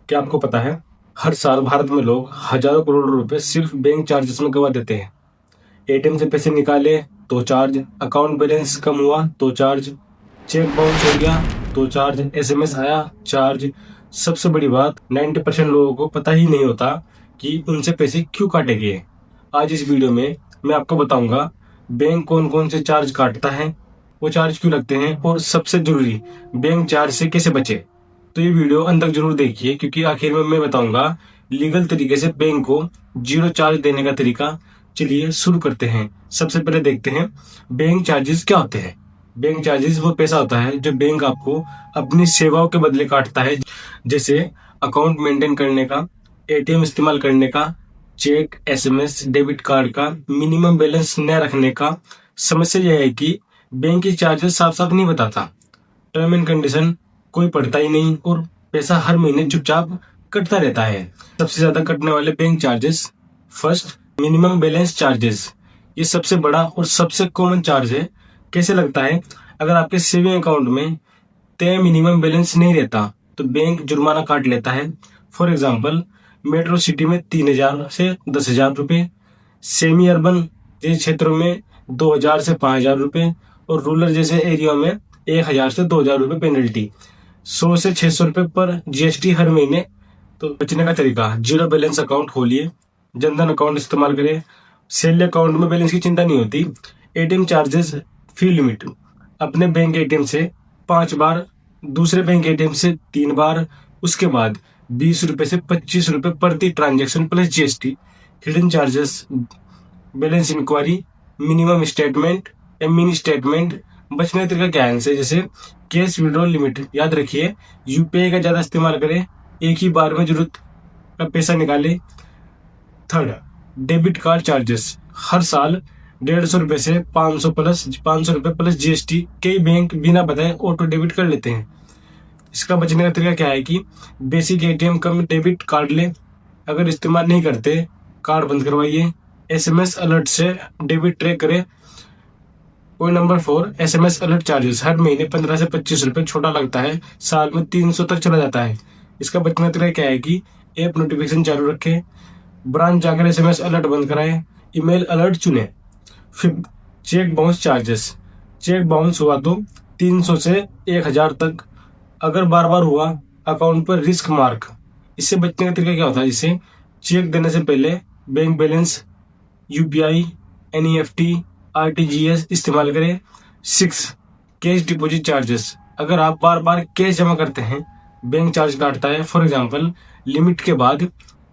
क्या आपको पता है, हर साल भारत में लोग हजारों करोड़ रुपए सिर्फ बैंक चार्जेस में गवा देते हैं। एटीएम से पैसे निकाले तो चार्ज, अकाउंट बैलेंस कम हुआ तो चार्ज, चेक बाउंस हो गया तो चार्ज, एसएमएस आया चार्ज। सबसे बड़ी बात, 90% लोगों को पता ही नहीं होता कि उनसे पैसे क्यों काटे गए। आज इस वीडियो में मैं आपको बताऊंगा बैंक कौन कौन से चार्ज काटता है, वो चार्ज क्यों लगते हैं, और सबसे जरूरी, बैंक चार्ज से कैसे बचे। तो ये वीडियो अंत तक जरूर देखिए, क्योंकि आखिर में मैं बताऊंगा लीगल तरीके से बैंक को जीरो चार्ज देने का तरीका। चलिए शुरू करते हैं। सबसे पहले देखते हैं बैंक चार्जेस क्या होते हैं। बैंक चार्जेस वो पैसा होता है जो बैंक आपको अपनी सेवाओं के बदले काटता है, जैसे अकाउंट मेंटेन करने का, एटीएम इस्तेमाल करने का, चेक, एसएमएस, डेबिट कार्ड का, मिनिमम बैलेंस न रखने का। समस्या यह है कि बैंक की चार्जेस साफ साफ नहीं बताता, टर्म एंड कंडीशन कोई पढ़ता ही नहीं, और पैसा हर महीने चुपचाप कटता रहता है। सबसे ज्यादा कटने वाले bank charges, first, minimum balance charges. ये सबसे बड़ा और सबसे कॉमन चार्ज है। कैसे लगता है, अगर आपके सेविंग अकाउंट में तय मिनिमम बैलेंस नहीं रहता तो बैंक जुर्माना काट लेता है। फॉर एग्जाम्पल, मेट्रो सिटी में 3,000 से 10,000 रुपए, सेमी अर्बन जैसे क्षेत्रों में 2,000 से 5,000 रुपए, और रूरल जैसे एरिया में 1,000 से 2,000 रुपए पेनल्टी। 100 से 600 रुपए पर जीएसटी हर महीने। तो बचने का तरीका, जीरो बैलेंस अकाउंट खोलिए, जनधन अकाउंट इस्तेमाल करें। सैलरी अकाउंट में बैलेंस की चिंता नहीं होती। एटीएम चार्जेस फी लिमिट, अपने बैंक एटीएम से 5 बार, दूसरे बैंक एटीएम से 3 बार, उसके बाद 20 रुपए से 25 रुपए प्रति transaction plus GST. Hidden charges, balance enquiry, minimum statement या मिनी स्टेटमेंट। बचने का तरीका क्या है इनसे, जैसे कैश विड्रॉल लिमिट, याद रखिए यूपीआई का ज्यादा इस्तेमाल करें, एक ही बार में जरूरत का पैसा निकाले। थर्ड, डेबिट कार्ड चार्जेस, हर साल 150 रुपए से 500 रुपए प्लस जीएसटी। कई बैंक बिना बताए ऑटो डेबिट कर लेते हैं। इसका बचने का तरीका क्या है कि basic ATM cum debit card ले, अगर इस्तेमाल नहीं करते कार्ड बंद करवाइए। एसएमएस अलर्ट से डेबिट ट्रैक करें। Point number 4, SMS alert charges, हर महीने 15 से 25 रुपए, छोटा लगता है, साल में 300 तक चला जाता है। इसका बचने का तरीका क्या है कि ऐप नोटिफिकेशन चालू रखें, ब्रांच जाकर एसएमएस अलर्ट बंद कराएं, ईमेल अलर्ट चुने। फिर cheque bounce charges, cheque bounce हुआ तो 300 से 1,000 तक, अगर बार बार हुआ अकाउंट पर रिस्क मार्क। इससे बचने का तरीका क्या होता है, जैसे चेक देने से पहले bank balance, UPI, NEFT, RTGS इस्तेमाल करें। 6, कैश डिपॉजिट चार्जेस, अगर आप बार बार कैश जमा करते हैं बैंक चार्ज काटता है। फॉर एग्जाम्पल, लिमिट के बाद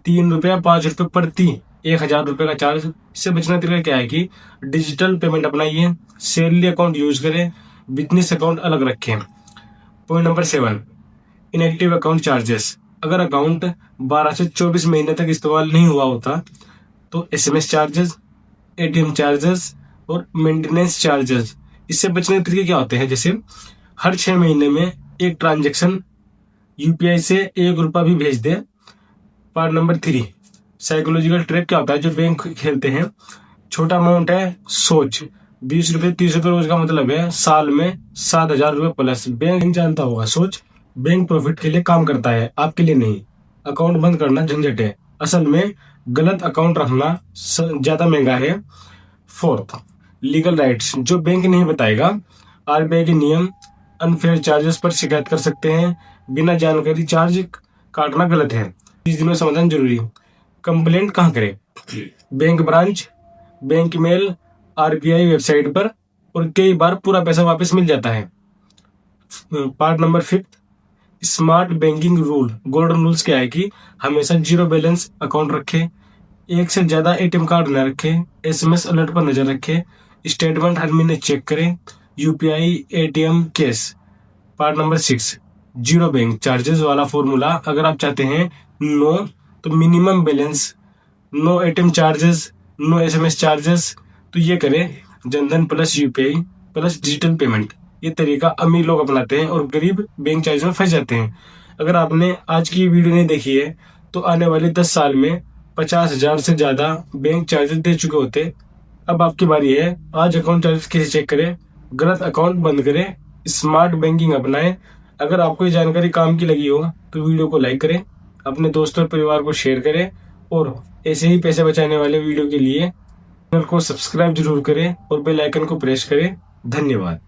3 रुपया 5 रुपए प्रति 1,000 रुपए का चार्ज। इससे बचने का तरीका क्या है कि डिजिटल पेमेंट अपनाइए, सैलरी अकाउंट यूज करें, बिजनेस अकाउंट अलग रखें। Point number 7, inactive account charges, अगर अकाउंट 12 से 24 महीने तक इस्तेमाल नहीं हुआ होता तो एसएमएस चार्जेस, एटीएम चार्जेस और मेंटेनेंस चार्जेस। इससे बचने के तरीके क्या होते हैं, जैसे हर 6 महीने में एक ट्रांजेक्शन यूपीआई से 1 रुपया भी भेज दे। पार्ट नंबर 3, साइकोलॉजिकल ट्रैप क्या होता है जो बैंक खेलते हैं। छोटा अमाउंट है, सोच 20 रुपए 30 रुपए रोज का मतलब है साल में 7,000 रुपए प्लस। बैंक जानता होगा, सोच बैंक प्रॉफिट के लिए काम करता है, आपके लिए नहीं। अकाउंट बंद करना झंझट है, असल में गलत अकाउंट रखना ज्यादा महंगा है। 4th, लीगल राइट्स, जो बैंक नहीं बताएगा। आरबीआई के नियम, अनफेयर चार्जेस पर शिकायत कर सकते हैं, बिना जानकारी चार्ज काटना गलत है, 30 दिन में समाधान जरूरी। कंप्लेंट कहाँ करें, bank branch, bank mail, RBI website पर, और कई बार पूरा पैसा वापस मिल जाता है। Part number 5, smart banking rule, golden rules क्या है कि हमेशा जीरो बैलेंस अकाउंट रखें, एक से ज्यादा एटीएम कार्ड न रखें, एसएमएस अलर्ट पर नजर रखें, स्टेटमेंट हर महीने चेक करें, UPI, ATM, cash. Part number 6, zero bank charges वाला फॉर्मूला, अगर आप चाहते हैं नो तो minimum balance, no ATM charges, no SMS charges, तो ये करें Jan Dhan plus UPI plus digital payment. ये तरीका अमीर लोग अपनाते हैं और गरीब बैंक चार्ज में फंस जाते हैं। अगर आपने आज की वीडियो नहीं देखी है तो आने वाले 10 साल में 50,000 से ज्यादा बैंक चार्जेस दे चुके होते। अब आपकी बारी है, आज अकाउंट चार्जेस कैसे चेक करें, गलत अकाउंट बंद करें, स्मार्ट बैंकिंग अपनाएं। अगर आपको ये जानकारी काम की लगी हो तो वीडियो को लाइक करें, अपने दोस्तों और परिवार को शेयर करें और ऐसे ही पैसे बचाने वाले वीडियो के लिए चैनल को सब्सक्राइब जरूर करें और बेल आइकन को प्रेस करें। धन्यवाद।